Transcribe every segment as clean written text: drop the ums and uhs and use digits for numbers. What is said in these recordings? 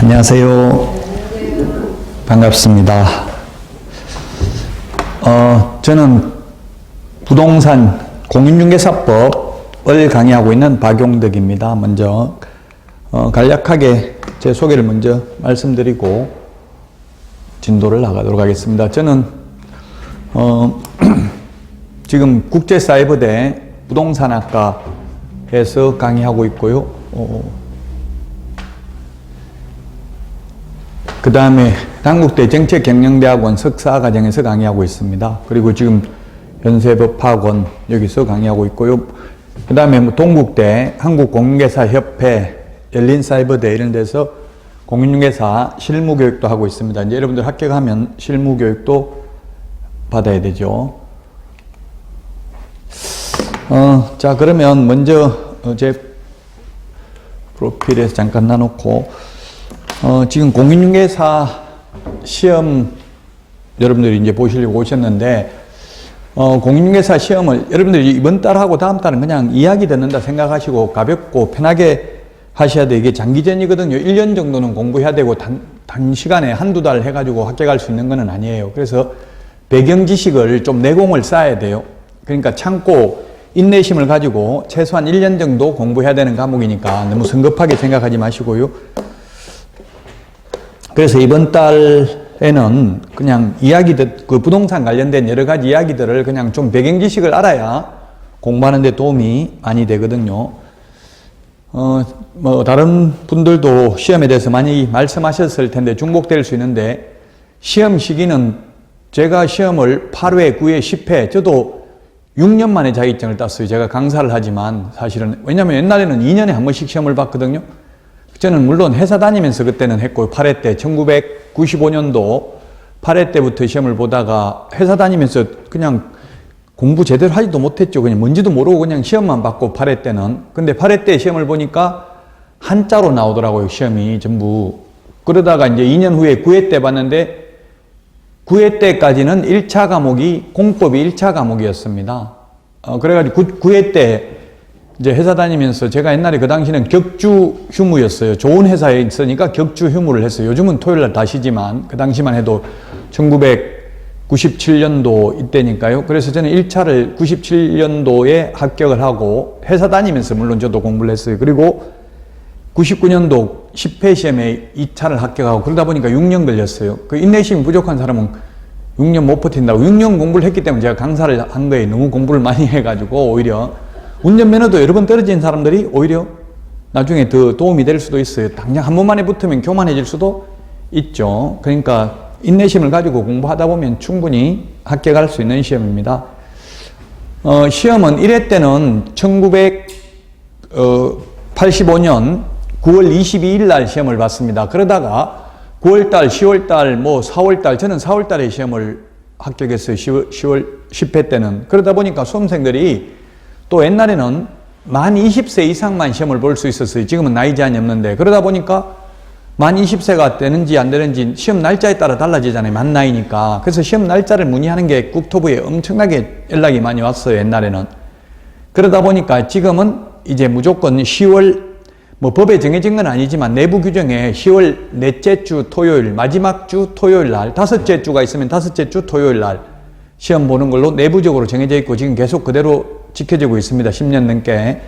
안녕하세요. 반갑습니다. 저는 부동산 공인중개사법을 강의하고 있는 박용덕입니다. 먼저 간략하게 제 소개를 먼저 말씀드리고 진도를 나가도록 하겠습니다. 저는 지금 국제사이버대 부동산학과에서 강의하고 있고요. 그 다음에 단국대 정책경영대학원 석사과정에서 강의하고 있습니다. 그리고 지금 연세법학원 여기서 강의하고 있고요. 그 다음에 동국대 한국공인중개사협회 열린사이버대 이런 데서 공인중개사 실무교육도 하고 있습니다. 이제 여러분들 합격하면 실무교육도 받아야 되죠. 자, 그러면 먼저 제 프로필에서 잠깐 놔놓고 지금 공인중개사 시험 여러분들이 이제 보시려고 오셨는데 공인중개사 시험을 여러분들이 이번 달하고 다음 달은 그냥 이야기 듣는다 생각하시고 가볍고 편하게 하셔야 돼. 이게 장기전이거든요. 1년 정도는 공부해야 되고 단시간에 한두 달 해가지고 합격할 수 있는 건 아니에요. 그래서 배경 지식을 좀 내공을 쌓아야 돼요. 그러니까 참고 인내심을 가지고 최소한 1년 정도 공부해야 되는 과목이니까 너무 성급하게 생각하지 마시고요. 그래서 이번 달에는 그냥 그 부동산 관련된 여러 가지 이야기들을 그냥 좀 배경 지식을 알아야 공부하는 데 도움이 많이 되거든요. 다른 분들도 시험에 대해서 많이 말씀하셨을 텐데 중복될 수 있는데 시험 시기는 제가 시험을 8회, 9회, 10회 저도 6년 만에 자격증을 땄어요. 제가 강사를 하지만 사실은 왜냐하면 옛날에는 2년에 한 번씩 시험을 봤거든요. 저는 물론 회사 다니면서 그때는 했고 8회 때 1995년도 8회 때부터 시험을 보다가 회사 다니면서 그냥 공부 제대로 하지도 못했죠. 그냥 뭔지도 모르고 그냥 시험만 받고 8회 때는. 근데 8회 때 시험을 보니까 한자로 나오더라고요. 시험이 전부. 그러다가 이제 2년 후에 9회 때 봤는데 9회 때까지는 1차 과목이 공법이 1차 과목이었습니다. 그래가지고 9회 때 이제 회사 다니면서 제가 옛날에 그 당시는 격주 휴무였어요. 좋은 회사에 있으니까 격주 휴무를 했어요. 요즘은 토요일날 다 쉬지만 그 당시만 해도 1997년도 이때니까요. 그래서 저는 1차를 97년도에 합격을 하고 회사 다니면서 물론 저도 공부를 했어요. 그리고 99년도 10회 시험에 2차를 합격하고 그러다 보니까 6년 걸렸어요. 그 인내심이 부족한 사람은 6년 못 버틴다고 6년 공부를 했기 때문에 제가 강사를 한 거예요. 너무 공부를 많이 해가지고 오히려 운전면허도 여러 번 떨어진 사람들이 오히려 나중에 더 도움이 될 수도 있어요. 당장 한 번만에 붙으면 교만해질 수도 있죠. 그러니까 인내심을 가지고 공부하다 보면 충분히 합격할 수 있는 시험입니다. 시험은 1회 때는 1985년 9월 22일 날 시험을 봤습니다. 그러다가 9월달, 10월달, 4월달, 저는 4월달에 시험을 합격했어요. 10회 때는. 그러다 보니까 수험생들이 또 옛날에는 만 20세 이상만 시험을 볼 수 있었어요. 지금은 나이 제한이 없는데. 그러다 보니까 만 20세가 되는지 안 되는지 시험 날짜에 따라 달라지잖아요. 만 나이니까. 그래서 시험 날짜를 문의하는 게 국토부에 엄청나게 연락이 많이 왔어요. 옛날에는. 그러다 보니까 지금은 이제 무조건 10월 법에 정해진 건 아니지만 내부 규정에 10월 넷째 주 토요일, 마지막 주 토요일 날, 다섯째 주가 있으면 다섯째 주 토요일 날 시험 보는 걸로 내부적으로 정해져 있고 지금 계속 그대로 지켜지고 있습니다. 10년 넘게.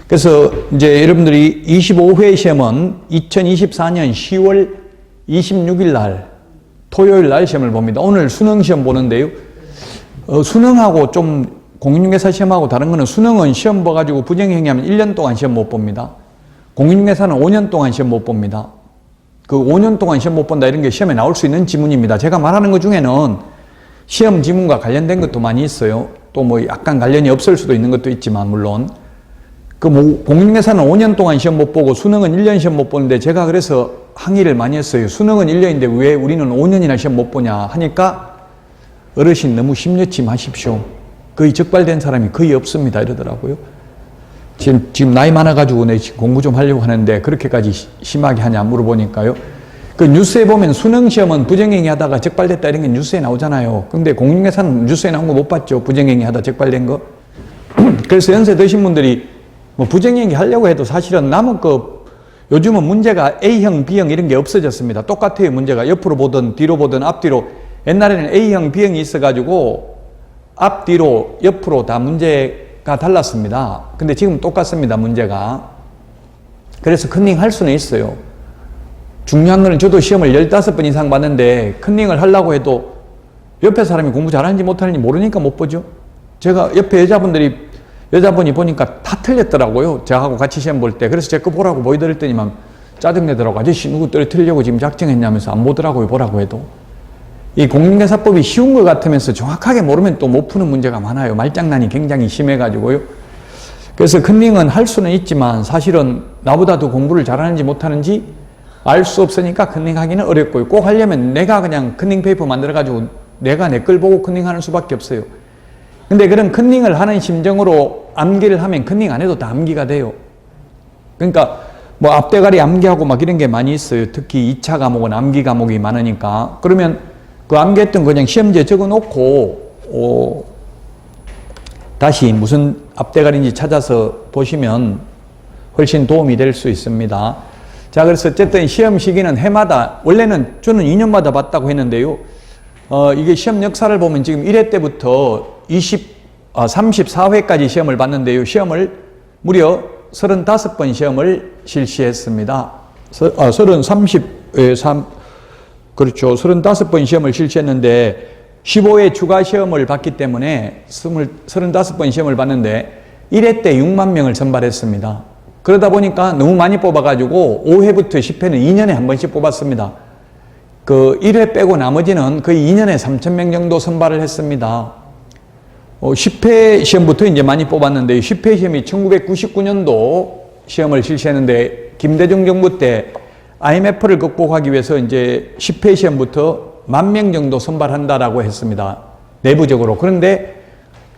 그래서 이제 여러분들이 25회 시험은 2024년 10월 26일 날 토요일 날 시험을 봅니다. 오늘 수능 시험 보는데요. 수능하고 좀 공인중개사 시험하고 다른 거는 수능은 시험 봐가지고 부정행위하면 1년 동안 시험 못 봅니다. 공인중개사는 5년 동안 시험 못 봅니다. 그 5년 동안 시험 못 본다 이런 게 시험에 나올 수 있는 지문입니다. 제가 말하는 것 중에는 시험 지문과 관련된 것도 많이 있어요. 또 약간 관련이 없을 수도 있는 것도 있지만 물론 공인중개사는 5년 동안 시험 못 보고 수능은 1년 시험 못 보는데 제가 그래서 항의를 많이 했어요. 수능은 1년인데 왜 우리는 5년이나 시험 못 보냐 하니까 어르신 너무 심려치 마십시오. 거의 적발된 사람이 거의 없습니다 이러더라고요. 지금 나이 많아가지고 내 공부 좀 하려고 하는데 그렇게까지 심하게 하냐 물어보니까요. 그 뉴스에 보면 수능 시험은 부정행위 하다가 적발됐다 이런 게 뉴스에 나오잖아요. 근데 공인중개사는 뉴스에 나온 거 못 봤죠. 부정행위 하다 적발된 거. 그래서 연세 드신 분들이 부정행위 하려고 해도 사실은 남은 거 요즘은 문제가 A형, B형 이런 게 없어졌습니다. 똑같아요, 문제가. 옆으로 보든 뒤로 보든 앞뒤로. 옛날에는 A형, B형이 있어가지고 앞뒤로 옆으로 다 문제가 달랐습니다. 근데 지금 똑같습니다, 문제가. 그래서 컨닝 할 수는 있어요. 중요한 거는 저도 시험을 15번 이상 봤는데 컨닝을 하려고 해도 옆에 사람이 공부 잘하는지 못하는지 모르니까 못 보죠. 제가 옆에 여자분이 보니까 다 틀렸더라고요. 저하고 같이 시험 볼 때. 그래서 제 거 보라고 보여드렸더니만 짜증내더라고. 아저씨 누구 떨어뜨리려고 지금 작정했냐면서 안 보더라고요. 보라고 해도. 이 공인중개사법이 쉬운 것 같으면서 정확하게 모르면 또 못 푸는 문제가 많아요. 말장난이 굉장히 심해가지고요. 그래서 컨닝은 할 수는 있지만 사실은 나보다 더 공부를 잘하는지 못하는지 알 수 없으니까 컨닝하기는 어렵고요. 꼭 하려면 내가 그냥 컨닝 페이퍼 만들어가지고 내가 내 걸 보고 컨닝하는 수밖에 없어요. 근데 그런 컨닝을 하는 심정으로 암기를 하면 컨닝 안 해도 다 암기가 돼요. 그러니까 뭐 앞대가리 암기하고 막 이런 게 많이 있어요. 특히 2차 과목은 암기 과목이 많으니까. 그러면 그 암기했던 거 그냥 시험지에 적어 놓고 다시 무슨 앞대가리인지 찾아서 보시면 훨씬 도움이 될 수 있습니다. 자, 그래서 어쨌든 시험 시기는 해마다, 원래는 저는 2년마다 봤다고 했는데요. 이게 시험 역사를 보면 지금 1회 때부터 34회까지 시험을 봤는데요. 시험을 무려 35번 시험을 실시했습니다. 그렇죠. 35번 시험을 실시했는데 15회 추가 시험을 봤기 때문에 35번 시험을 봤는데 1회 때 6만 명을 선발했습니다. 그러다 보니까 너무 많이 뽑아가지고 5회부터 10회는 2년에 한 번씩 뽑았습니다. 그 1회 빼고 나머지는 거의 2년에 3,000명 정도 선발을 했습니다. 10회 시험부터 이제 많이 뽑았는데 10회 시험이 1999년도 시험을 실시했는데 김대중 정부 때 IMF를 극복하기 위해서 이제 10회 시험부터 10,000명 정도 선발한다라고 했습니다. 내부적으로. 그런데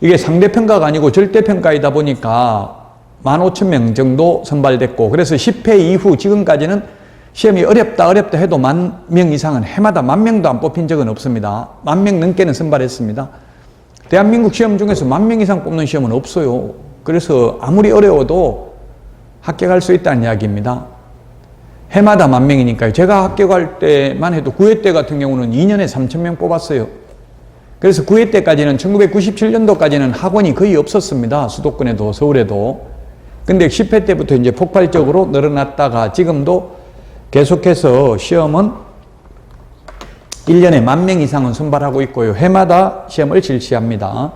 이게 상대평가가 아니고 절대평가이다 보니까 15,000명 정도 선발됐고, 그래서 10회 이후 지금까지는 시험이 어렵다 해도 10,000명 이상은 해마다 10,000명도 안 뽑힌 적은 없습니다. 10,000명 넘게는 선발했습니다. 대한민국 시험 중에서 10,000명 이상 뽑는 시험은 없어요. 그래서 아무리 어려워도 합격할 수 있다는 이야기입니다. 해마다 10,000명이니까요. 제가 합격할 때만 해도 9회 때 같은 경우는 2년에 3,000명 뽑았어요. 그래서 9회 때까지는 1997년도까지는 학원이 거의 없었습니다. 수도권에도 서울에도. 근데 10회 때부터 이제 폭발적으로 늘어났다가 지금도 계속해서 시험은 1년에 10,000명 이상은 선발하고 있고요. 해마다 시험을 실시합니다.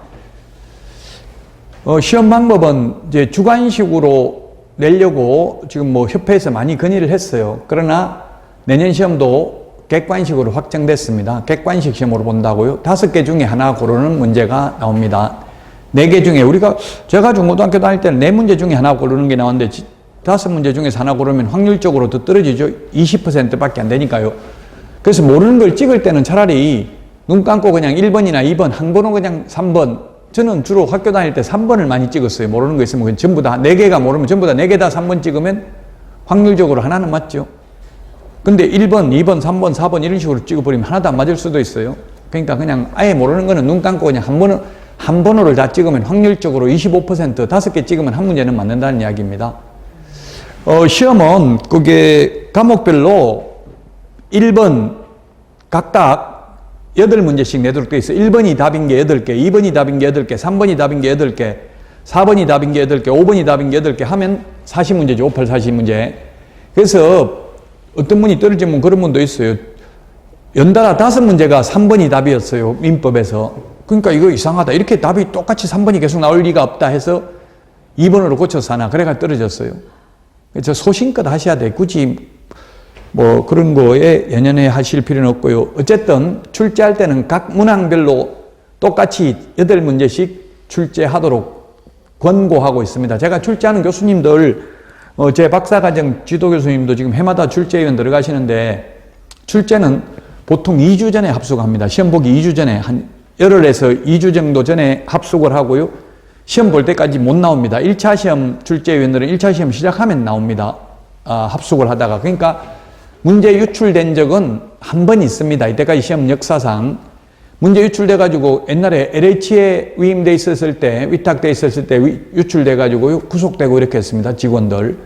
시험 방법은 이제 주관식으로 내려고 지금 뭐 협회에서 많이 건의를 했어요. 그러나 내년 시험도 객관식으로 확정됐습니다. 객관식 시험으로 본다고요. 5개 중에 하나 고르는 문제가 나옵니다. 4개 중에 제가 중고등학교 다닐 때는 4문제 중에 하나 고르는 게 나왔는데 5문제 중에서 하나 고르면 확률적으로 더 떨어지죠. 20%밖에 안 되니까요. 그래서 모르는 걸 찍을 때는 차라리 눈 감고 그냥 1번이나 2번, 한 번은 그냥 3번. 저는 주로 학교 다닐 때 3번을 많이 찍었어요. 모르는 거 있으면 전부 다 4개가 모르면 전부 다 4개 다 3번 찍으면 확률적으로 하나는 맞죠. 근데 1번, 2번, 3번, 4번 이런 식으로 찍어버리면 하나도 안 맞을 수도 있어요. 그러니까 그냥 아예 모르는 거는 눈 감고 그냥 한 번호를 다 찍으면 확률적으로 25%, 5개 찍으면 한 문제는 맞는다는 이야기입니다. 시험은 그게 과목별로 1번 각각 8문제씩 내도록 되어 있어요. 1번이 답인 게 8개, 2번이 답인 게 8개, 3번이 답인 게 8개, 4번이 답인 게 8개, 5번이 답인 게 8개 하면 40문제죠. 5, 8, 40문제. 그래서 어떤 분이 떨어지면 그런 분도 있어요. 연달아 5문제가 3번이 답이었어요. 민법에서. 그러니까 이거 이상하다. 이렇게 답이 똑같이 3번이 계속 나올 리가 없다 해서 2번으로 고쳐서 하나. 그래가 떨어졌어요. 그래서 소신껏 하셔야 돼. 굳이 뭐 그런 거에 연연해 하실 필요는 없고요. 어쨌든 출제할 때는 각 문항별로 똑같이 8문제씩 출제하도록 권고하고 있습니다. 제가 출제하는 교수님들, 제 박사과정 지도 교수님도 지금 해마다 출제위원 들어가시는데 출제는 보통 2주 전에 합숙합니다. 시험 보기 2주 전에 한 열흘에서 2주 정도 전에 합숙을 하고요. 시험 볼 때까지 못 나옵니다. 1차 시험 출제위원들은 1차 시험 시작하면 나옵니다. 합숙을 하다가. 그러니까 문제 유출된 적은 한 번 있습니다. 이때까지 시험 역사상. 문제 유출돼가지고 옛날에 LH에 위임돼 있었을 때, 위탁돼 있었을 때 유출돼가지고 구속되고 이렇게 했습니다. 직원들.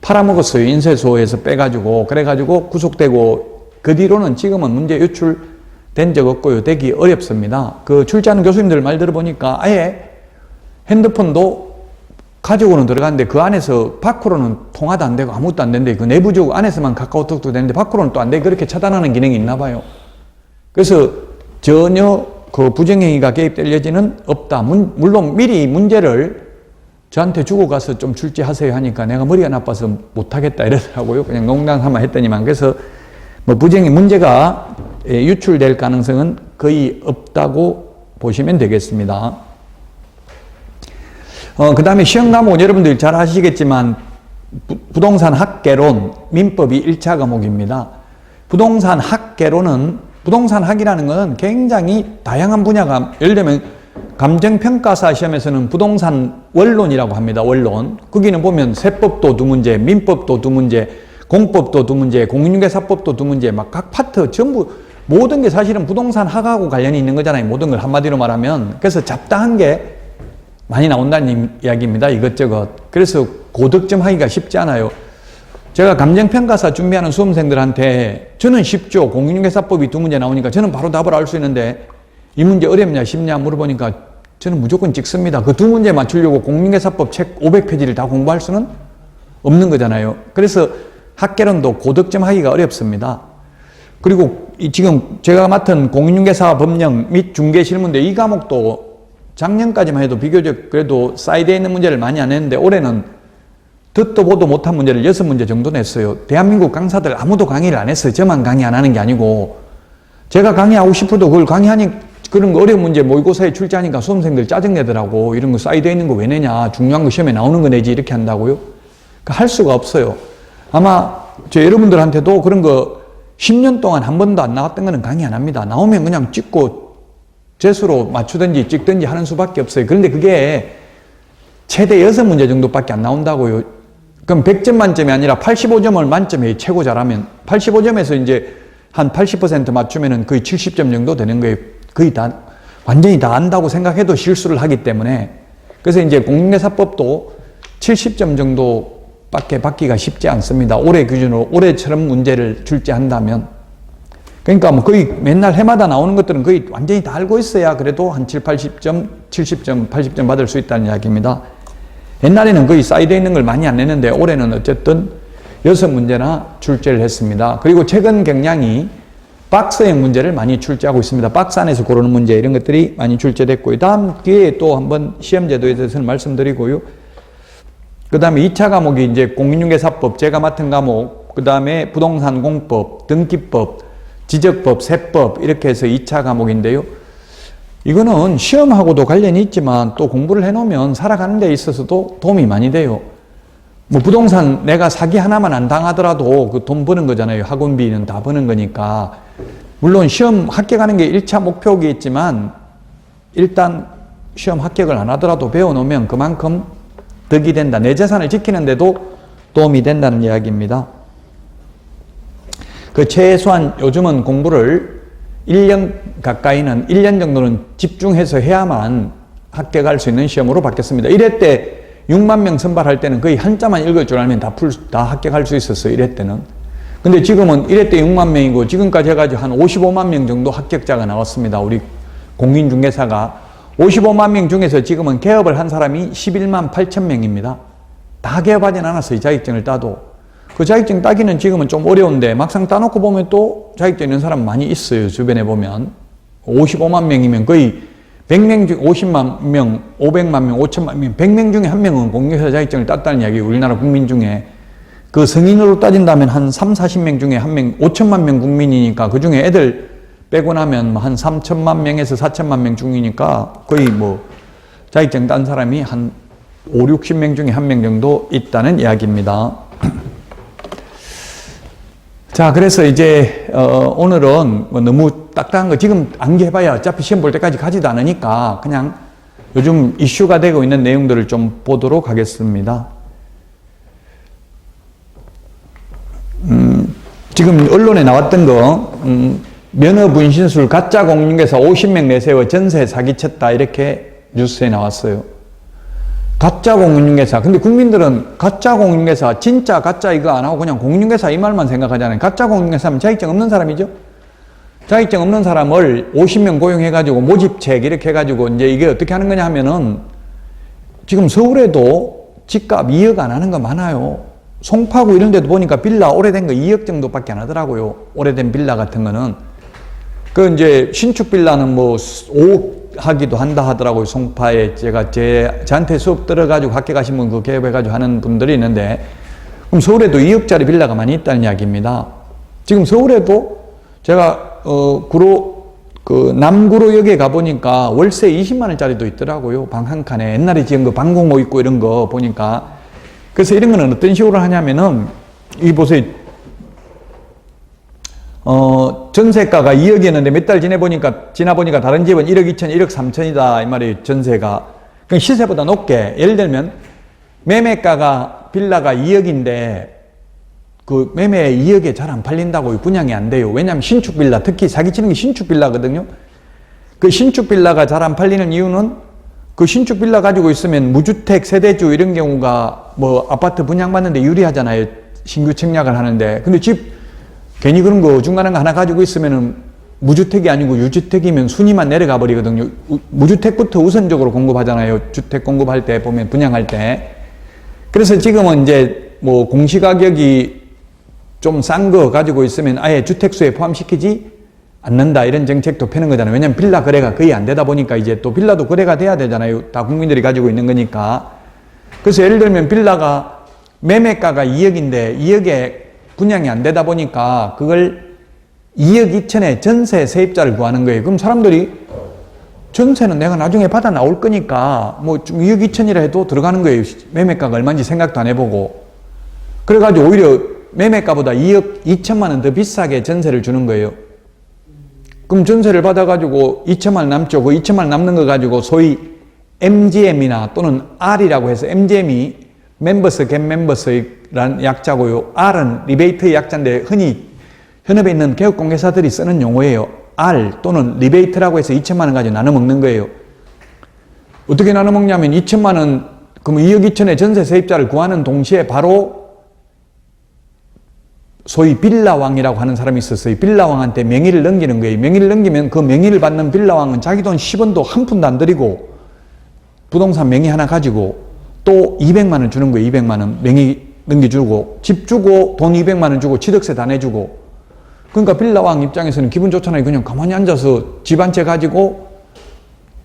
팔아먹었어요. 인쇄소에서 빼가지고. 그래가지고 구속되고, 그 뒤로는 지금은 문제 유출된 적 없고요. 되기 어렵습니다. 그 출제하는 교수님들 말 들어보니까 아예 핸드폰도 가지고는 들어가는데 그 안에서 밖으로는 통화도 안 되고 아무것도 안 되는데 그 내부적 안에서만 카카오톡도 되는데 밖으로는 또 안 돼. 그렇게 차단하는 기능이 있나 봐요. 그래서 전혀 그 부정행위가 개입될 여지는 없다. 물론 미리 문제를 저한테 주고 가서 좀 출제하세요 하니까 내가 머리가 나빠서 못하겠다 이러더라고요. 그냥 농담 삼아 했더니만. 그래서 뭐 부정행위 문제가 유출될 가능성은 거의 없다고 보시면 되겠습니다. 그 다음에 시험 과목은 여러분들 잘 아시겠지만 부동산 학개론, 민법이 1차 과목입니다. 부동산 학개론은 부동산 학이라는 것은 굉장히 다양한 분야가, 예를 들면 감정평가사 시험에서는 부동산 원론이라고 합니다. 원론. 거기는 보면 세법도 2문제, 민법도 2문제, 공법도 2문제, 공인중개사법도 2문제, 막 각 파트 전부 모든 게 사실은 부동산 학하고 관련이 있는 거잖아요. 모든 걸 한마디로 말하면. 그래서 잡다한 게 많이 나온다는 이야기입니다. 이것저것. 그래서 고득점 하기가 쉽지 않아요. 제가 감정평가사 준비하는 수험생들한테 저는 쉽죠. 공인중개사법이 2문제 나오니까 저는 바로 답을 알 수 있는데 이 문제 어렵냐 쉽냐 물어보니까 저는 무조건 찍습니다. 그 2문제 맞추려고 공인중개사법 책 500페이지를 다 공부할 수는 없는 거잖아요. 그래서 학개론도 고득점 하기가 어렵습니다. 그리고 지금 제가 맡은 공인중개사 법령 및 중개실무인데 이 과목도 작년까지만 해도 비교적 그래도 사이드에 있는 문제를 많이 안 했는데 올해는 듣도 보도 못한 문제를 6문제 정도 냈어요. 대한민국 강사들 아무도 강의를 안 했어요. 저만 강의 안 하는 게 아니고 제가 강의하고 싶어도 그걸 강의하니 그런 거 어려운 문제 모의고사에 출제하니까 수험생들 짜증내더라고. 이런 거 사이드에 있는 거 왜 내냐. 중요한 거 시험에 나오는 거 내지 이렇게 한다고요. 그러니까 할 수가 없어요. 아마 저 여러분들한테도 그런 거 10년 동안 한 번도 안 나왔던 거는 강의 안 합니다. 나오면 그냥 찍고 재수로 맞추든지 찍든지 하는 수밖에 없어요. 그런데 그게 최대 6문제 정도밖에 안 나온다고요. 그럼 100점 만점이 아니라 85점을 만점에 최고 잘하면 85점에서 이제 한 80% 맞추면은 거의 70점 정도 되는 거예요. 거의 다 완전히 다 안다고 생각해도 실수를 하기 때문에. 그래서 이제 공인중개사법도 70점 정도밖에 받기가 쉽지 않습니다. 올해 기준으로 올해처럼 문제를 출제한다면. 그러니까 뭐 거의 맨날 해마다 나오는 것들은 거의 완전히 다 알고 있어야 그래도 한 7, 80점, 70점, 80점 받을 수 있다는 이야기입니다. 옛날에는 거의 사이드에 있는 걸 많이 안 냈는데 올해는 어쨌든 6문제나 출제를 했습니다. 그리고 최근 경향이 박스형 문제를 많이 출제하고 있습니다. 박스 안에서 고르는 문제 이런 것들이 많이 출제됐고요. 다음 기회에 또 한번 시험제도에 대해서는 말씀드리고요. 그 다음에 2차 과목이 이제 공인중개사법, 제가 맡은 과목, 그 다음에 부동산 공법, 등기법, 지적법, 세법 이렇게 해서 2차 과목인데요. 이거는 시험하고도 관련이 있지만 또 공부를 해놓으면 살아가는 데 있어서도 도움이 많이 돼요. 뭐 부동산 내가 사기 하나만 안 당하더라도 그 돈 버는 거잖아요. 학원비는 다 버는 거니까. 물론 시험 합격하는 게 1차 목표이겠지만 일단 시험 합격을 안 하더라도 배워놓으면 그만큼 득이 된다. 내 재산을 지키는데도 도움이 된다는 이야기입니다. 그 최소한 요즘은 공부를 1년 가까이는 1년 정도는 집중해서 해야만 합격할 수 있는 시험으로 바뀌었습니다. 1회 때 6만 명 선발할 때는 거의 한자만 읽을 줄 알면 다 합격할 수 있었어요. 1회 때는. 근데 지금은 1회 때 6만 명이고 지금까지 해가지고 한 55만 명 정도 합격자가 나왔습니다. 우리 공인중개사가 55만 명 중에서 지금은 개업을 한 사람이 11만 8천 명입니다. 다 개업하진 않았어요. 자격증을 따도. 그 자격증 따기는 지금은 좀 어려운데 막상 따놓고 보면 또 자격증 있는 사람 많이 있어요. 주변에 보면. 55만 명이면 거의 100명 중 50만 명, 500만 명, 5천만 명, 100명 중에 한 명은 공인중개사 자격증을 땄다는 이야기예요. 우리나라 국민 중에. 그 성인으로 따진다면 한 3, 40명 중에 한 명, 5천만 명 국민이니까 그 중에 애들 빼고 나면 한 3천만 명에서 4천만 명 중이니까 거의 뭐 자격증 딴 사람이 한 5, 60명 중에 한 명 정도 있다는 이야기입니다. 자, 그래서 이제 오늘은 뭐 너무 딱딱한 거 지금 암기해봐야 어차피 시험 볼 때까지 가지도 않으니까 그냥 요즘 이슈가 되고 있는 내용들을 좀 보도록 하겠습니다. 지금 언론에 나왔던 거 면허 분신술 가짜 공인중개사 50명 내세워 전세 사기쳤다 이렇게 뉴스에 나왔어요. 가짜 공인중개사. 근데 국민들은 가짜 공인중개사, 진짜 가짜 이거 안 하고 그냥 공인중개사 이 말만 생각하잖아요. 가짜 공인중개사면 자격증 없는 사람이죠. 자격증 없는 사람을 50명 고용해가지고 모집책 이렇게 해가지고 이제 이게 어떻게 하는 거냐 하면은 지금 서울에도 집값 2억 안 하는 거 많아요. 송파구 이런 데도 보니까 빌라 오래된 거 2억 정도밖에 안 하더라고요. 오래된 빌라 같은 거는. 그 이제 신축 빌라는 뭐 5억 하기도 한다 하더라고요. 송파에 제가 저한테 수업 들어가지고 학교 가신 분 그 개업해가지고 하는 분들이 있는데, 그럼 서울에도 2억짜리 빌라가 많이 있다는 이야기입니다. 지금 서울에도 제가 남구로역에 가보니까 월세 20만 원짜리도 있더라고요. 방 한 칸에. 옛날에 지은 거 방공호 있고 이런 거 보니까. 그래서 이런 거는 어떤 식으로 하냐면은, 이 보세요. 전세가가 2억이었는데 몇 달 지나보니까 다른 집은 1억 2천, 1억 3천이다. 이 말이에요. 전세가. 그러니까 시세보다 높게. 예를 들면, 매매가가, 빌라가 2억인데, 그 매매 2억에 잘 안 팔린다고 분양이 안 돼요. 왜냐하면 신축 빌라, 특히 사기치는 게 신축 빌라거든요. 그 신축 빌라가 잘 안 팔리는 이유는 그 신축 빌라 가지고 있으면 무주택, 세대주 이런 경우가 뭐 아파트 분양받는데 유리하잖아요. 신규 청약을 하는데. 근데 집 괜히 그런 거 중간한 거 하나 가지고 있으면은 무주택이 아니고 유주택이면 순위만 내려가 버리거든요. 무주택부터 우선적으로 공급하잖아요. 주택 공급할 때 보면 분양할 때. 그래서 지금은 이제 뭐 공시가격이 좀 싼 거 가지고 있으면 아예 주택수에 포함시키지 않는다 이런 정책도 펴는 거잖아요. 왜냐면 빌라 거래가 거의 안 되다 보니까 이제 또 빌라도 거래가 돼야 되잖아요. 다 국민들이 가지고 있는 거니까. 그래서 예를 들면 빌라가 매매가가 2억인데 2억에 분양이 안 되다 보니까 그걸 2억 2천에 전세 세입자를 구하는 거예요. 그럼 사람들이 전세는 내가 나중에 받아 나올 거니까 뭐 좀 2억 2천이라 해도 들어가는 거예요. 매매가가 얼마인지 생각도 안 해보고. 그래가지고 오히려 매매가보다 2억 2천만 원 더 비싸게 전세를 주는 거예요. 그럼 전세를 받아가지고 2천만 원 남죠. 그 2천만 원 남는 거 가지고 소위 MGM이나 또는 R이라고 해서 MGM이 멤버스 겟 멤버스라는 약자고요. R은 리베이트의 약자인데 흔히 현업에 있는 개업공개사들이 쓰는 용어예요. R 또는 리베이트라고 해서 2천만 원 가지고 나눠 먹는 거예요. 어떻게 나눠 먹냐면 2천만 원, 그럼 2억 2천에 전세 세입자를 구하는 동시에 바로 소위 빌라왕이라고 하는 사람이 있었어요. 빌라왕한테 명의를 넘기는 거예요. 명의를 넘기면 그 명의를 받는 빌라왕은 자기 돈 10원도 한 푼도 안 들이고 부동산 명의 하나 가지고 또 200만 원 주는 거예요. 200만 원 명의 넘겨주고 집 주고 돈 200만 원 주고 취득세 다 내주고. 그러니까 빌라왕 입장에서는 기분 좋잖아요. 그냥 가만히 앉아서 집 한 채 가지고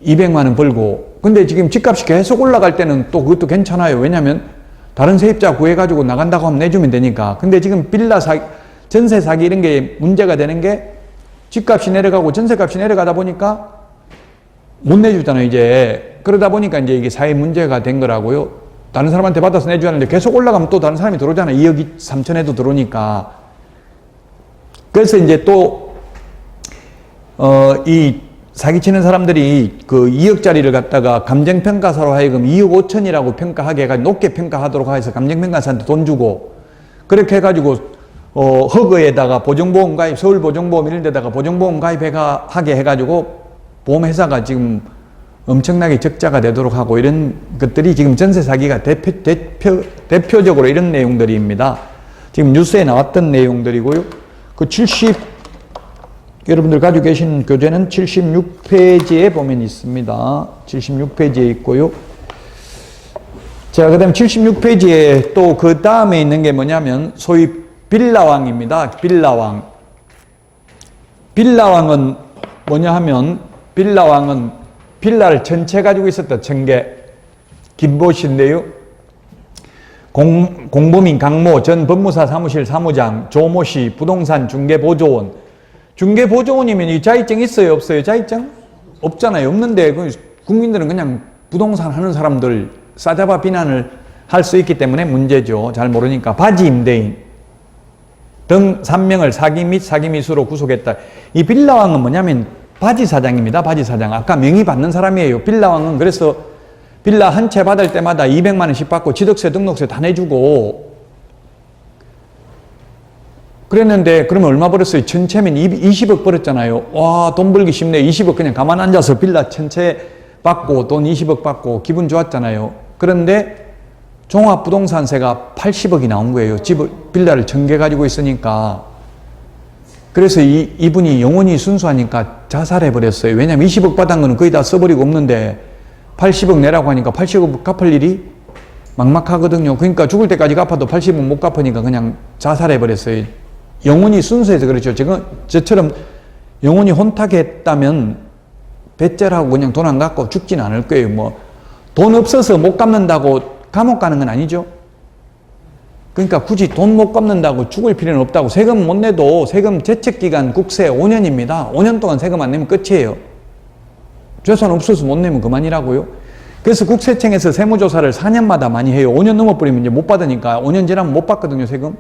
200만 원 벌고. 근데 지금 집값이 계속 올라갈 때는 또 그것도 괜찮아요. 왜냐하면 다른 세입자 구해가지고 나간다고 하면 내주면 되니까. 근데 지금 전세 사기 이런 게 문제가 되는 게 집값이 내려가고 전세값이 내려가다 보니까 못 내주잖아요, 이제. 그러다 보니까 이제 이게 사회 문제가 된 거라고요. 다른 사람한테 받아서 내주는데 계속 올라가면 또 다른 사람이 들어오잖아요. 2억 3천에도 들어오니까. 그래서 이제 또, 이 사기치는 사람들이 그 2억짜리를 갖다가 감정평가사로 하여금 2억 5천이라고 평가하게 해가지고 높게 평가하도록 해서 감정평가사한테 돈 주고 그렇게 해가지고 허그에다가 보정보험 가입, 서울보정보험 이런 데다가 보정보험 가입하게 해가지고 보험회사가 지금 엄청나게 적자가 되도록 하고 이런 것들이 지금 전세 사기가 대표적으로 이런 내용들입니다. 지금 뉴스에 나왔던 내용들이고요. 그 여러분들 가지고 계신 교재는 76페이지에 보면 있습니다. 76페이지에 있고요. 자, 그 다음 76페이지에 또 그 다음에 있는 게 뭐냐면 소위 빌라왕입니다. 빌라왕. 빌라왕은 뭐냐 하면 빌라왕은 빌라를 전체 가지고 있었다. 1000개. 김보신데요. 공범인 강모 전 법무사 사무실 사무장, 조모씨 부동산 중개보조원. 중개보조원이면 이 자격증 있어요? 없어요? 자격증? 없잖아요. 없는데 국민들은 그냥 부동산 하는 사람들 싸잡아 비난을 할 수 있기 때문에 문제죠. 잘 모르니까. 바지 임대인 등 3명을 사기 및 사기미수로 구속했다. 이 빌라왕은 뭐냐면 바지 사장입니다. 바지 사장. 아까 명의 받는 사람이에요. 빌라왕은 그래서 빌라 한 채 받을 때마다 200만 원씩 받고 취득세 등록세 다 내주고 그랬는데 그러면 얼마 벌었어요? 전체면 20억 벌었잖아요. 와, 돈 벌기 쉽네. 20억 그냥 가만 앉아서 빌라 전체 받고 돈 20억 받고 기분 좋았잖아요. 그런데 종합부동산세가 80억이 나온 거예요. 빌라를 1000개 가지고 있으니까. 그래서 이분이 영혼이 순수하니까 자살해버렸어요. 왜냐면 20억 받은 거는 거의 다 써버리고 없는데 80억 내라고 하니까 80억 갚을 일이 막막하거든요. 그러니까 죽을 때까지 갚아도 80억 못 갚으니까 그냥 자살해버렸어요. 영혼이 순수해서 그렇죠. 저처럼 영혼이 혼탁했다면 배째라고 그냥 돈 안 갚고 죽진 않을 거예요. 뭐 돈 없어서 못 갚는다고 감옥 가는 건 아니죠. 그러니까 굳이 돈 못 갚는다고 죽을 필요는 없다고. 세금 못 내도 세금 제척기간 국세 5년입니다. 5년 동안 세금 안 내면 끝이에요. 재산 없어서 못 내면 그만이라고요. 그래서 국세청에서 세무조사를 4년마다 많이 해요. 5년 넘어버리면 이제 못 받으니까 5년 지나면 못 받거든요, 세금.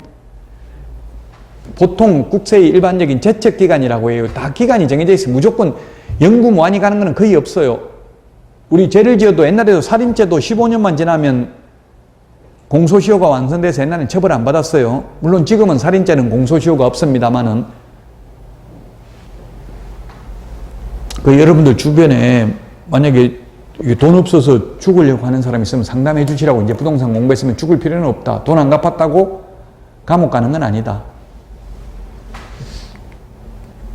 보통 국세의 일반적인 제척기간이라고 해요. 다 기간이 정해져 있어요. 무조건 영구무한히 가는 거는 거의 없어요. 우리 죄를 지어도 옛날에도 살인죄도 15년만 지나면 공소시효가 완성돼서 옛날에는 처벌 안 받았어요. 물론 지금은 살인죄는 공소시효가 없습니다만은 여러분들 주변에 만약에 돈 없어서 죽으려고 하는 사람이 있으면 상담해 주시라고. 이제 부동산 공부했으면 죽을 필요는 없다. 돈 안 갚았다고 감옥 가는 건 아니다.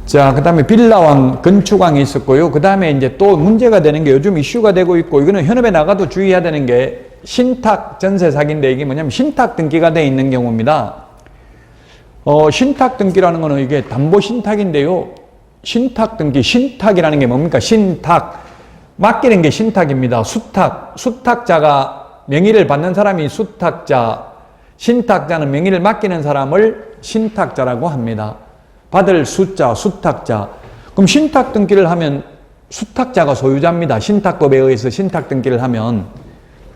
자, 그 다음에 빌라왕, 건축왕이 있었고요. 그 다음에 이제 또 문제가 되는 게 요즘 이슈가 되고 있고, 이거는 현업에 나가도 주의해야 되는 게 신탁 전세 사기인데, 이게 뭐냐면 신탁 등기가 돼 있는 경우입니다. 신탁 등기라는 거는 이게 담보 신탁인데요. 신탁 등기, 신탁이라는 게 뭡니까? 신탁. 맡기는 게 신탁입니다. 수탁자가 명의를 받는 사람이 수탁자, 신탁자는 명의를 맡기는 사람을 신탁자라고 합니다. 받을 수자, 수탁자. 그럼 신탁 등기를 하면 수탁자가 소유자입니다. 신탁법에 의해서 신탁 등기를 하면.